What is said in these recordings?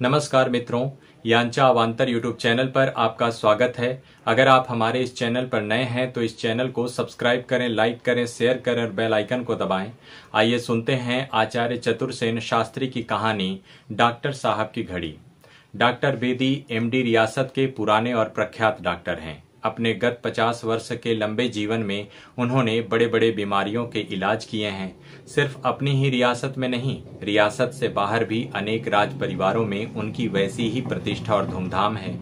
नमस्कार मित्रों, यांचा अवांतर यूट्यूब चैनल पर आपका स्वागत है। अगर आप हमारे इस चैनल पर नए हैं तो इस चैनल को सब्सक्राइब करें, लाइक करें, शेयर करें और बेल आइकन को दबाएं। आइए सुनते हैं आचार्य चतुरसेन शास्त्री की कहानी डॉक्टर साहब की घड़ी। डॉक्टर बेदी एमडी रियासत के पुराने और प्रख्यात डॉक्टर हैं। अपने गत 50 वर्ष के लंबे जीवन में उन्होंने बड़े बड़े बीमारियों के इलाज किए हैं। सिर्फ अपनी ही रियासत में नहीं, रियासत से बाहर भी अनेक राज परिवारों में उनकी वैसी ही प्रतिष्ठा और धूमधाम है।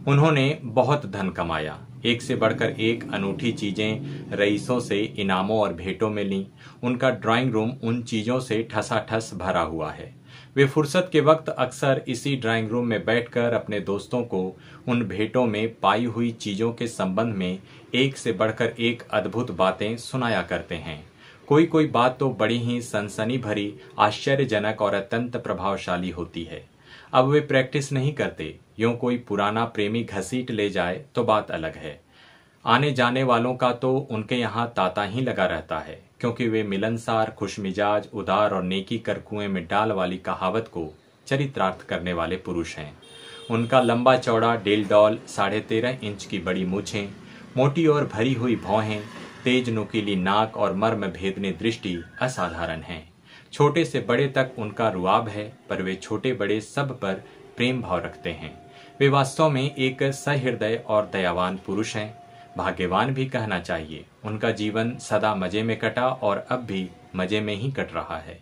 उन्होंने बहुत धन कमाया, एक से बढ़कर एक अनूठी चीजें रईसों से इनामों और भेंटों में लीं। उनका ड्राइंग रूम उन चीजों से ठसाठस भरा हुआ है। वे फुर्सत के वक्त अक्सर इसी ड्राइंग रूम में बैठकर अपने दोस्तों को उन भेंटों में पाई हुई चीजों के संबंध में एक से बढ़कर एक अद्भुत बातें सुनाया करते हैं। कोई कोई बात तो बड़ी ही सनसनी भरी, आश्चर्यजनक और अत्यंत प्रभावशाली होती है। अब वे प्रैक्टिस नहीं करते। यूं कोई पुराना प्रेमी घसीट ले जाए तो बात अलग है। आने जाने वालों का तो उनके यहाँ तांता ही लगा रहता है, क्योंकि वे मिलनसार, खुशमिजाज, उदार और नेकी कर कुएं में डाल वाली कहावत को चरितार्थ करने वाले पुरुष हैं। उनका लंबा चौड़ा डेलडौल, 13.5 इंच की बड़ी मूछें, मोटी और भरी हुई भौहें, तेज नुकीली नाक और मर्म भेदने दृष्टि असाधारण है। छोटे से बड़े तक उनका रुआब है, पर वे छोटे बड़े सब पर प्रेम भाव रखते हैं। वे वास्तव में एक सहृदय और दयावान पुरुष हैं। भाग्यवान भी कहना चाहिए। उनका जीवन सदा मजे में कटा और अब भी मजे में ही कट रहा है।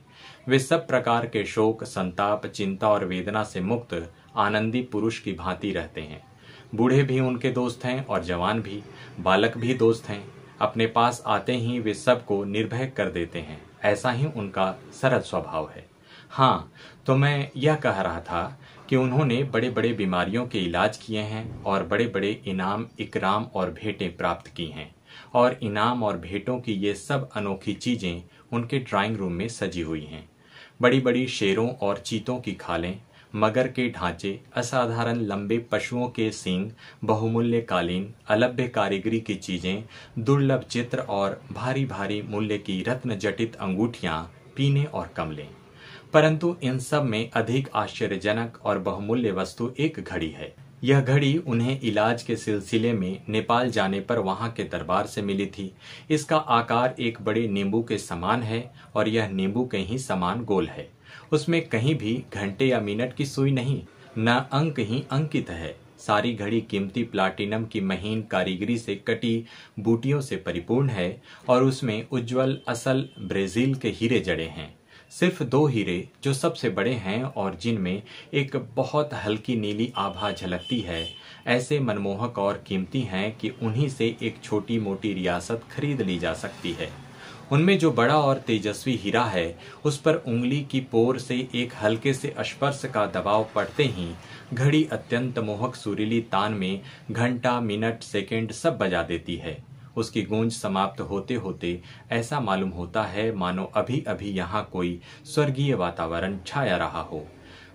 वे सब प्रकार के शोक, संताप, चिंता और वेदना से मुक्त आनंदी पुरुष की भांति रहते हैं। बूढ़े भी उनके दोस्त हैं और जवान भी, बालक भी दोस्त हैं। अपने पास आते ही वे सबको निर्भय कर देते हैं। ऐसा ही उनका सरल स्वभाव है। हाँ, तो मैं यह कह रहा था कि उन्होंने बड़े बड़े बीमारियों के इलाज किए हैं और बड़े बड़े इनाम, इकराम और भेंटें प्राप्त की हैं। और इनाम और भेंटों की ये सब अनोखी चीजें उनके ड्राइंग रूम में सजी हुई हैं। बड़ी बड़ी शेरों और चीतों की खालें, मगर के ढांचे, असाधारण लंबे पशुओं के सींग, बहुमूल्य कालीन, अलभ्य कारीगरी की चीजें, दुर्लभ चित्र और भारी भारी मूल्य की रत्न जटित अंगूठियां, पीने और कमलें। परंतु इन सब में अधिक आश्चर्यजनक और बहुमूल्य वस्तु एक घड़ी है। यह घड़ी उन्हें इलाज के सिलसिले में नेपाल जाने पर वहां के दरबार से मिली थी। इसका आकार एक बड़े नींबू के समान है और यह नींबू के ही समान गोल है। उसमें कहीं भी घंटे या मिनट की सुई नहीं, न अंक ही अंकित है। सारी घड़ी कीमती प्लाटिनम की महीन कारीगरी से कटी बूटियों से परिपूर्ण है और उसमें उज्जवल असल ब्राजील के हीरे जड़े हैं। सिर्फ 2 हीरे जो सबसे बड़े हैं और जिनमें एक बहुत हल्की नीली आभा झलकती है, ऐसे मनमोहक और कीमती हैं कि उन्हीं से एक छोटी मोटी रियासत खरीद ली जा सकती है। उनमें जो बड़ा और तेजस्वी हीरा है, उस पर उंगली की पोर से एक हल्के से स्पर्श का दबाव पड़ते ही घड़ी अत्यंत मोहक सुरीली तान में घंटा, मिनट, सेकंड सब बजा देती है। उसकी गूंज समाप्त होते होते ऐसा मालूम होता है मानो अभी अभी यहाँ कोई स्वर्गीय वातावरण छाया रहा हो।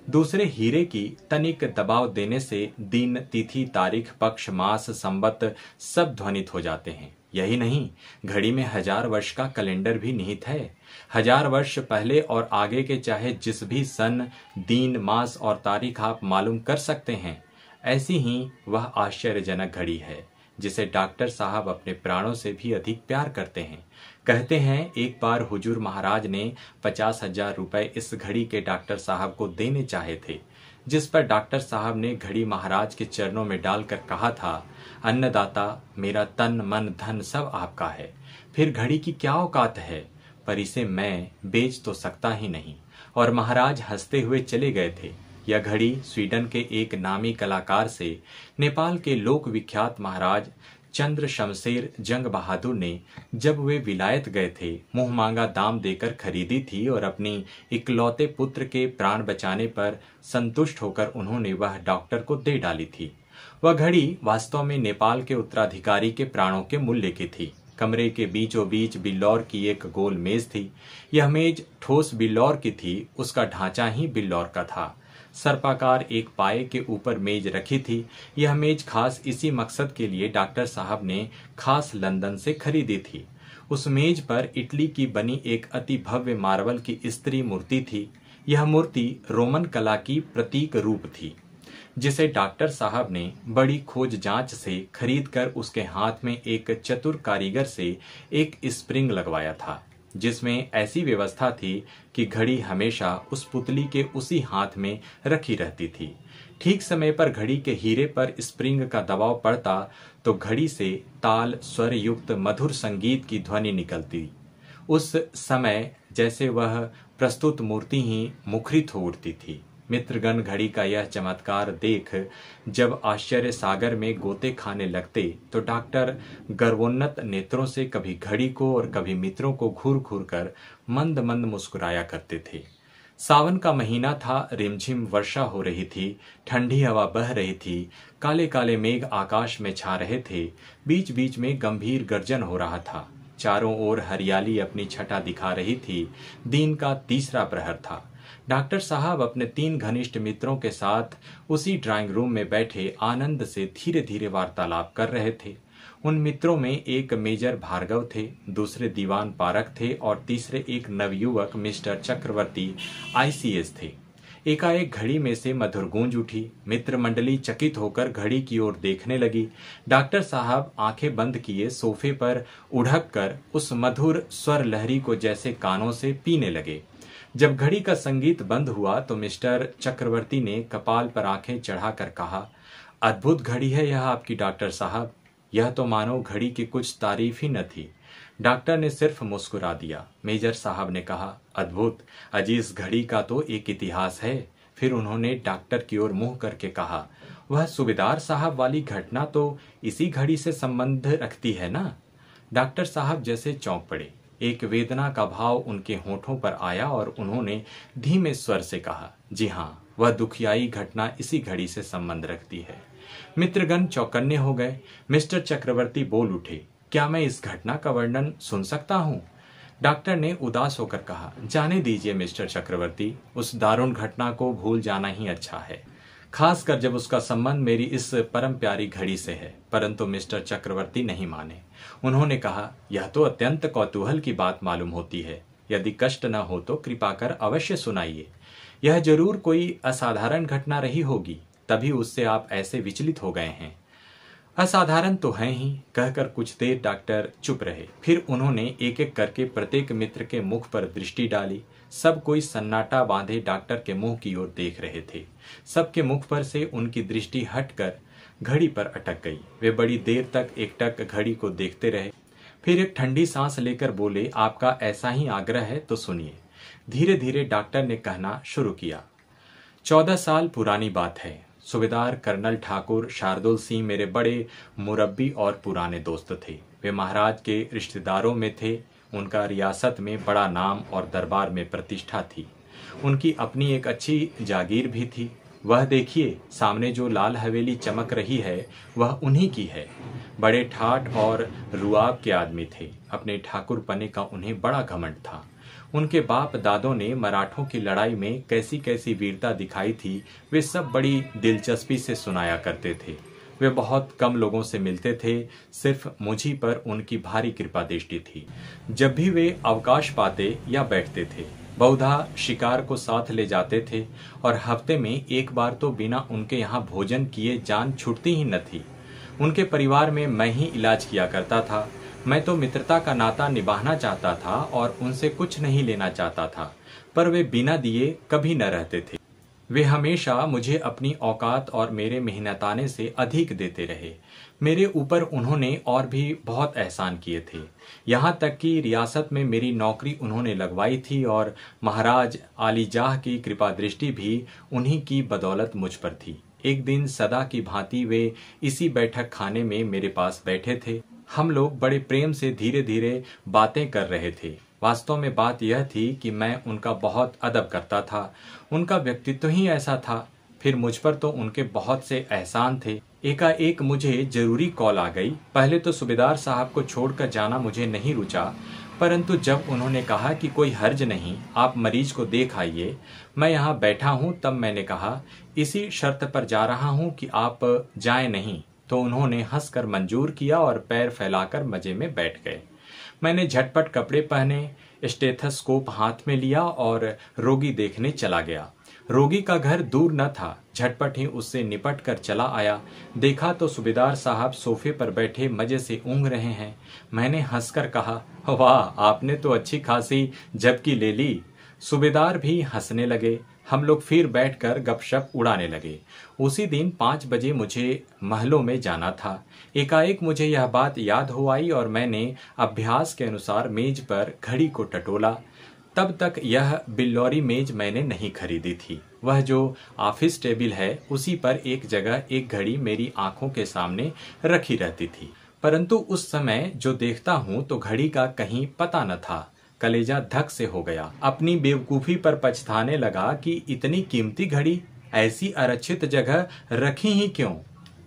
दूसरे हीरे की तनिक दबाव देने से दिन, तिथि, तारीख, पक्ष, मास, संवत सब ध्वनित हो जाते हैं। यही नहीं, घड़ी में 1000 वर्ष का कैलेंडर भी निहित है। 1000 वर्ष पहले और आगे के चाहे जिस भी सन, दिन, मास और तारीख आप मालूम कर सकते हैं। ऐसी ही वह आश्चर्यजनक घड़ी है जिसे डॉक्टर साहब अपने प्राणों से भी अधिक प्यार करते हैं। कहते हैं एक बार हुजूर महाराज ने 50,000 रुपए इस घड़ी के डॉक्टर साहब को देने चाहे थे, जिस पर डॉक्टर साहब ने घड़ी महाराज के चरणों में डालकर कहा था, अन्नदाता, मेरा तन, मन, धन सब आपका है। फिर घड़ी की क्या औकात है, पर इसे मैं बेच तो सकता ही नहीं। और महाराज हंसते हुए चले गए थे। यह घड़ी स्वीडन के एक नामी कलाकार से नेपाल के लोक विख्यात महाराज चंद्र शमशेर जंग बहादुर ने जब वे विलायत गए थे मुंह मांगा दाम देकर खरीदी थी और अपनी इकलौते पुत्र के प्राण बचाने पर संतुष्ट होकर उन्होंने वह डॉक्टर को दे डाली थी। वह घड़ी वास्तव में नेपाल के उत्तराधिकारी के प्राणों के मूल्य की थी। कमरे के बीचों बीच बिल्लौर की एक गोल मेज थी। यह मेज ठोस बिल्लौर की थी, उसका ढांचा ही बिल्लौर का था। सर्पाकार एक पाए के ऊपर मेज रखी थी। यह मेज खास इसी मकसद के लिए डॉक्टर साहब ने खास लंदन से खरीदी थी। उस मेज पर इटली की बनी एक अति भव्य मार्बल की स्त्री मूर्ति थी। यह मूर्ति रोमन कला की प्रतीक रूप थी, जिसे डॉक्टर साहब ने बड़ी खोज जांच से खरीदकर उसके हाथ में एक चतुर कारीगर से एक स्प्रिंग लगवाया था, जिसमें ऐसी व्यवस्था थी कि घड़ी हमेशा उस पुतली के उसी हाथ में रखी रहती थी। ठीक समय पर घड़ी के हीरे पर स्प्रिंग का दबाव पड़ता तो घड़ी से ताल स्वर युक्त मधुर संगीत की ध्वनि निकलती। उस समय जैसे वह प्रस्तुत मूर्ति ही मुखरित हो उठती थी। मित्रगण घड़ी का यह चमत्कार देख जब आश्चर्य सागर में गोते खाने लगते तो डॉक्टर गर्वोन्नत नेत्रों से कभी घड़ी को और कभी मित्रों को घूर घूर कर मंद मंद मुस्कुराया करते थे। सावन का महीना था, रिमझिम वर्षा हो रही थी, ठंडी हवा बह रही थी, काले काले मेघ आकाश में छा रहे थे, बीच बीच में गंभीर गर्जन हो रहा था। चारों ओर हरियाली अपनी छटा दिखा रही थी। दिन का तीसरा प्रहर था। डॉक्टर साहब अपने 3 घनिष्ठ मित्रों के साथ उसी ड्राइंग रूम में बैठे आनंद से धीरे धीरे वार्तालाप कर रहे थे। उन मित्रों में एक मेजर भार्गव थे, दूसरे दीवान पारक थे और तीसरे एक नवयुवक मिस्टर चक्रवर्ती ICS थे। एकाएक घड़ी में से मधुर गूंज उठी। मित्र मंडली चकित होकर घड़ी की ओर देखने लगी। डॉक्टर साहब आंखें बंद किए सोफे पर उढ़क कर उस मधुर स्वर लहरी को जैसे कानों से पीने लगे। जब घड़ी का संगीत बंद हुआ तो मिस्टर चक्रवर्ती ने कपाल पर आंखें चढ़ाकर कहा, अद्भुत घड़ी है यह आपकी डॉक्टर साहब। यह तो मानो घड़ी की कुछ तारीफ ही न थी। डॉक्टर ने सिर्फ मुस्कुरा दिया। मेजर साहब ने कहा, अद्भुत, अजी इस घड़ी का तो एक इतिहास है। फिर उन्होंने डॉक्टर की ओर मुंह करके कहा, वह सूबेदार साहब वाली घटना तो इसी घड़ी से संबंध रखती है ना? डॉक्टर साहब जैसे चौंक पड़े। एक वेदना का भाव उनके होठों पर आया और उन्होंने धीमे स्वर से कहा, जी हाँ, वह दुखियाई घटना इसी घड़ी से संबंध रखती है। मित्रगण चौकन्ने हो गए। मिस्टर चक्रवर्ती बोल उठे, क्या मैं इस घटना का वर्णन सुन सकता हूँ? डॉक्टर ने उदास होकर कहा, जाने दीजिए मिस्टर चक्रवर्ती, उस दारुण घटना को भूल जाना ही अच्छा है, खासकर जब उसका संबंध मेरी इस परम प्यारी घड़ी से है। परंतु मिस्टर चक्रवर्ती नहीं माने। उन्होंने कहा, यह तो अत्यंत कौतूहल की बात मालूम होती है। यदि कष्ट न हो तो कृपा कर अवश्य सुनाइए। यह जरूर कोई असाधारण घटना रही होगी, तभी उससे आप ऐसे विचलित हो गए हैं। असाधारण तो है ही, कहकर कुछ देर डॉक्टर चुप रहे। फिर उन्होंने एक एक करके प्रत्येक मित्र के मुख पर दृष्टि डाली। सब कोई सन्नाटा बांधे डॉक्टर के मुंह की ओर देख रहे थे। सबके मुख पर से उनकी दृष्टि हटकर घड़ी पर अटक गई। वे बड़ी देर तक एकटक घड़ी को देखते रहे। फिर एक ठंडी सांस लेकर बोले, आपका ऐसा ही आग्रह है तो सुनिए। धीरे धीरे डॉक्टर ने कहना शुरू किया। 14 साल पुरानी बात है। सूबेदार कर्नल ठाकुर शार्दुल सिंह मेरे बड़े मुरब्बी और पुराने दोस्त थे। वे महाराज के रिश्तेदारों में थे। उनका रियासत में बड़ा नाम और दरबार में प्रतिष्ठा थी। उनकी अपनी एक अच्छी जागीर भी थी। वह देखिए, सामने जो लाल हवेली चमक रही है वह उन्हीं की है। बड़े ठाठ और रुआब के आदमी थे। अपने ठाकुर पने का उन्हें बड़ा घमंड था। उनके बाप दादों ने मराठों की लड़ाई में कैसी कैसी वीरता दिखाई थी, वे सब बड़ी दिलचस्पी से सुनाया करते थे। वे बहुत कम लोगों से मिलते थे। सिर्फ मुझी पर उनकी भारी कृपा दृष्टि थी। जब भी वे अवकाश पाते या बैठते थे, बहुधा शिकार को साथ ले जाते थे और हफ्ते में एक बार तो बिना उनके यहाँ भोजन किए जान छूटती ही न थी। उनके परिवार में मैं ही इलाज किया करता था। मैं तो मित्रता का नाता निभाना चाहता था और उनसे कुछ नहीं लेना चाहता था, पर वे बिना दिए कभी न रहते थे। वे हमेशा मुझे अपनी औकात और मेरे मेहनताने से अधिक देते रहे। मेरे ऊपर उन्होंने और भी बहुत एहसान किए थे। यहाँ तक कि रियासत में मेरी नौकरी उन्होंने लगवाई थी और महाराज आलीजाह की कृपा दृष्टि भी उन्हीं की बदौलत मुझ पर थी। एक दिन सदा की भांति वे इसी बैठक खाने में मेरे पास बैठे थे। हम लोग बड़े प्रेम से धीरे धीरे बातें कर रहे थे। वास्तव में बात यह थी कि मैं उनका बहुत अदब करता था। उनका व्यक्तित्व ही ऐसा था। फिर मुझ पर तो उनके बहुत से एहसान थे। एकाएक मुझे जरूरी कॉल आ गई। पहले तो सूबेदार साहब को छोड़कर जाना मुझे नहीं रुचा, परंतु जब उन्होंने कहा कि कोई हर्ज नहीं, आप मरीज को देख आइए, मैं यहाँ बैठा हूँ, तब मैंने कहा इसी शर्त पर जा रहा हूँ कि आप जाएं नहीं। तो उन्होंने हंसकर मंजूर किया और पैर फैलाकर मजे में बैठ गए। मैंने झटपट कपड़े पहने, स्टेथोस्कोप हाथ में लिया और रोगी देखने चला गया। रोगी का घर दूर न था, झटपट ही उससे निपट कर चला आया। देखा तो सूबेदार साहब सोफे पर बैठे मजे से ऊँघ रहे हैं। मैंने हंसकर कहा, वाह, आपने तो अच्छी खासी झपकी ले ली। सूबेदार भी हंसने लगे। हम लोग फिर बैठकर गपशप उड़ाने लगे। उसी दिन 5 बजे मुझे महलों में जाना था। एकाएक मुझे यह बात याद हो आई और मैंने अभ्यास के अनुसार मेज पर घड़ी को टटोला। तब तक यह बिल्लौरी मेज मैंने नहीं खरीदी थी। वह जो ऑफिस टेबल है उसी पर एक जगह एक घड़ी मेरी आंखों के सामने रखी रहती थी, परंतु उस समय जो देखता हूं तो घड़ी का कहीं पता न था। कलेजा धक से हो गया। अपनी बेवकूफी पर पछताने लगा कि इतनी कीमती घड़ी ऐसी आरक्षित जगह रखी ही क्यों।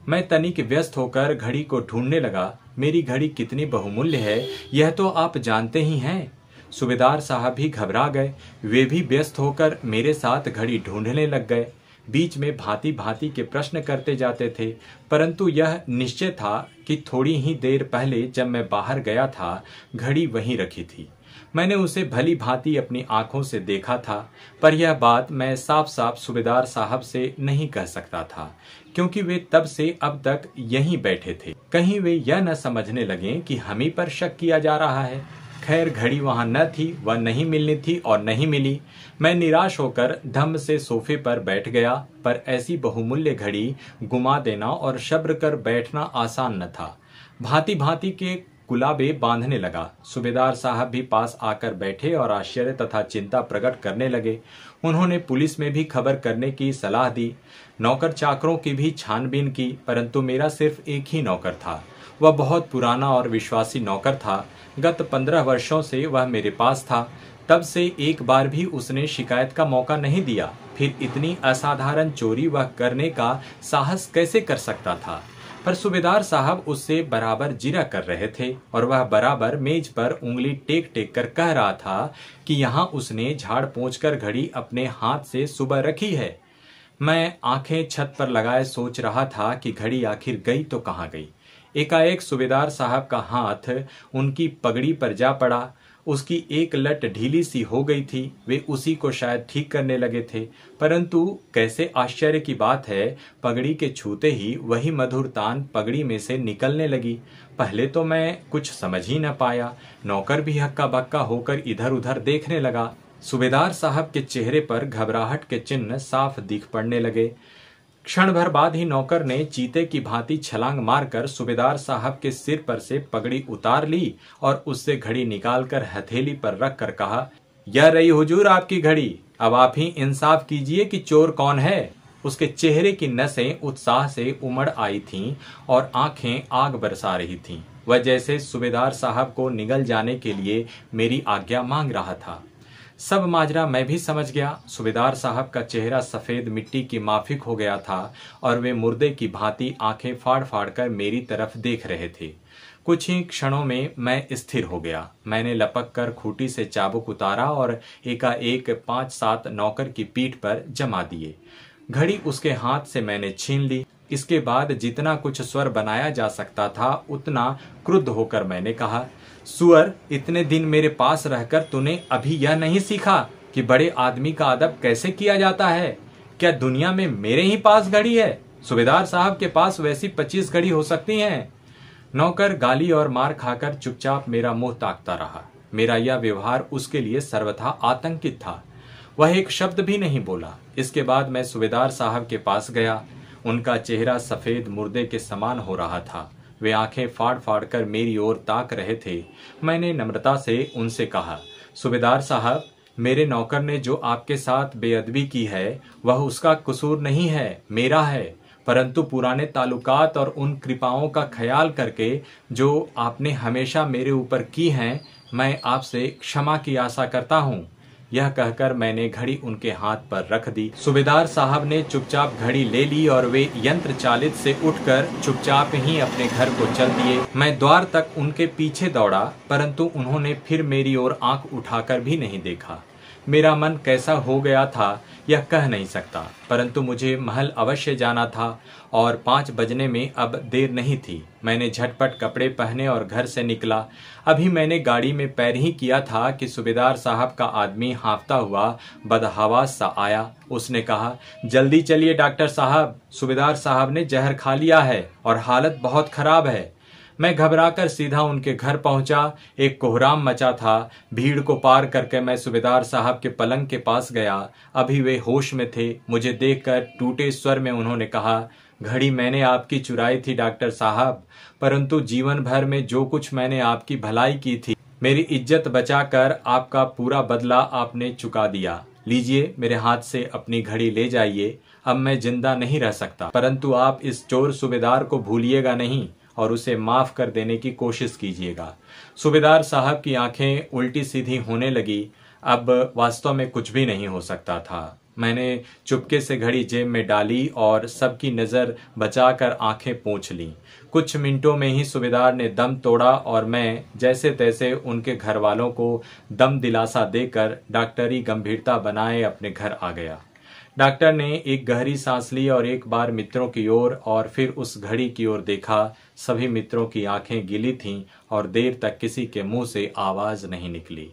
मैं तनिक व्यस्त होकर घड़ी को ढूंढने लगा। मेरी घड़ी कितनी बहुमूल्य है यह तो आप जानते ही हैं। सूबेदार साहब भी घबरा गए। वे भी व्यस्त होकर मेरे साथ घड़ी ढूंढने लग गए। बीच में भांति भांति के प्रश्न करते जाते थे, परंतु यह निश्चय था कि थोड़ी ही देर पहले जब मैं बाहर गया था घड़ी वहीं रखी थी। मैंने उसे भली भांति अपनी आंखों से देखा था, पर यह बात मैं साफ साफ सूबेदार साहब से नहीं कह सकता था, क्योंकि वे तब से अब तक यहीं बैठे थे। कहीं वे यह न समझने लगे कि हम ही पर शक किया जा रहा है। खैर, घड़ी वहां न थी, वह नहीं मिलनी थी और नहीं मिली। मैं निराश होकर धम्म से सोफे पर बैठ गया, पर ऐसी बहुमूल्य घड़ी गुमा देना और सब्र कर बैठना आसान न था। भांति भांति के कुलाबे बांधने लगा। सूबेदार साहब भी पास आकर बैठे और आश्चर्य तथा चिंता प्रकट करने लगे। उन्होंने पुलिस में भी खबर करने की सलाह दी, नौकर चाकरों की भी छानबीन की, परंतु मेरा सिर्फ एक ही नौकर था। वह बहुत पुराना और विश्वासी नौकर था। गत 15 वर्षों से वह मेरे पास था। तब से एक बार भी उसने शिकायत का मौका नहीं दिया। फिर इतनी असाधारण चोरी वह करने का साहस कैसे कर सकता था। पर सूबेदार साहब उससे बराबर जिरा कर रहे थे और वह बराबर मेज पर उंगली टेक टेक कर कह रहा था कि यहाँ उसने झाड़ पोंछ कर घड़ी अपने हाथ से सुबह रखी है। मैं आंखें छत पर लगाए सोच रहा था कि घड़ी आखिर गई तो कहाँ गई। एकाएक सूबेदार साहब का हाथ उनकी पगड़ी पर जा पड़ा। उसकी एक लट ढीली सी हो गई थी। वे उसी को शायद ठीक करने लगे थे, परंतु कैसे आश्चर्य की बात है, पगड़ी के छूते ही वही मधुर तान पगड़ी में से निकलने लगी। पहले तो मैं कुछ समझ ही न पाया। नौकर भी हक्का बक्का होकर इधर उधर देखने लगा। सूबेदार साहब के चेहरे पर घबराहट के चिन्ह साफ दिख पड़ने लगे। क्षण भर बाद ही नौकर ने चीते की भांति छलांग मारकर सूबेदार साहब के सिर पर से पगड़ी उतार ली और उससे घड़ी निकालकर हथेली पर रख कर कहा, यह रही हुजूर आपकी घड़ी। अब आप ही इंसाफ कीजिए कि चोर कौन है। उसके चेहरे की नसें उत्साह से उमड़ आई थीं और आंखें आग बरसा रही थीं। वह जैसे सूबेदार साहब को निगल जाने के लिए मेरी आज्ञा मांग रहा था। सब माजरा मैं भी समझ गया। सूबेदार साहब का चेहरा सफेद मिट्टी की माफिक हो गया था और वे मुर्दे की भांति आंखें फाड़ फाड़ कर मेरी तरफ देख रहे थे। कुछ ही क्षणों में मैं स्थिर हो गया। मैंने लपक कर खूंटी से चाबुक उतारा और एकाएक 5-7 नौकर की पीठ पर जमा दिए। घड़ी उसके हाथ से मैंने छीन ली। इसके बाद जितना कुछ स्वर बनाया जा सकता था उतना क्रुद्ध होकर मैंने कहा, सुअर, इतने दिन मेरे पास रहकर तूने अभी यह नहीं सीखा कि बड़े आदमी का अदब कैसे किया जाता है। क्या दुनिया में मेरे ही पास घड़ी है? सूबेदार साहब के पास वैसी 25 घड़ी हो सकती हैं। नौकर गाली और मार खाकर चुपचाप मेरा मुंह ताकता रहा। मेरा यह व्यवहार उसके लिए सर्वथा आतंकित था। वह एक शब्द भी नहीं बोला। इसके बाद मैं सूबेदार साहब के पास गया। उनका चेहरा सफेद मुर्दे के समान हो रहा था। वे आंखें फाड़ फाड़ कर मेरी ओर ताक रहे थे। मैंने नम्रता से उनसे कहा, सूबेदार साहब, मेरे नौकर ने जो आपके साथ बेअदबी की है वह उसका कसूर नहीं है, मेरा है। परंतु पुराने ताल्लुकात और उन कृपाओं का ख्याल करके जो आपने हमेशा मेरे ऊपर की हैं, मैं आपसे क्षमा की आशा करता हूँ। यह कहकर मैंने घड़ी उनके हाथ पर रख दी। सूबेदार साहब ने चुपचाप घड़ी ले ली और वे यंत्र चालित से उठकर चुपचाप ही अपने घर को चल दिए। मैं द्वार तक उनके पीछे दौड़ा, परंतु उन्होंने फिर मेरी ओर आंख उठाकर भी नहीं देखा। मेरा मन कैसा हो गया था यह कह नहीं सकता, परंतु मुझे महल अवश्य जाना था और 5 बजने में अब देर नहीं थी। मैंने झटपट कपड़े पहने और घर से निकला। अभी मैंने गाड़ी में पैर ही किया था कि सूबेदार साहब का आदमी हाँफता हुआ बदहवास सा आया। उसने कहा, जल्दी चलिए डॉक्टर साहब, सूबेदार साहब ने जहर खा लिया है और हालत बहुत खराब है। मैं घबराकर सीधा उनके घर पहुंचा। एक कोहराम मचा था। भीड़ को पार करके मैं सूबेदार साहब के पलंग के पास गया। अभी वे होश में थे। मुझे देखकर टूटे स्वर में उन्होंने कहा, घड़ी मैंने आपकी चुराई थी डॉक्टर साहब, परंतु जीवन भर में जो कुछ मैंने आपकी भलाई की थी, मेरी इज्जत बचाकर आपका पूरा बदला आपने चुका दिया। लीजिए, मेरे हाथ से अपनी घड़ी ले जाइए। अब मैं जिंदा नहीं रह सकता, परंतु आप इस चोर सूबेदार को भूलिएगा नहीं और उसे माफ कर देने की कोशिश कीजिएगा। सूबेदार साहब की आंखें उल्टी सीधी होने लगी। अब वास्तव में कुछ भी नहीं हो सकता था। मैंने चुपके से घड़ी जेब में डाली और सबकी नज़र बचाकर आंखें पोंछ लीं। कुछ मिनटों में ही सूबेदार ने दम तोड़ा और मैं जैसे तैसे उनके घर वालों को दम दिलासा देकर डॉक्टरी गंभीरता बनाए अपने घर आ गया। डॉक्टर ने एक गहरी सांस ली और एक बार मित्रों की ओर और फिर उस घड़ी की ओर देखा। सभी मित्रों की आंखें गीली थीं और देर तक किसी के मुंह से आवाज नहीं निकली।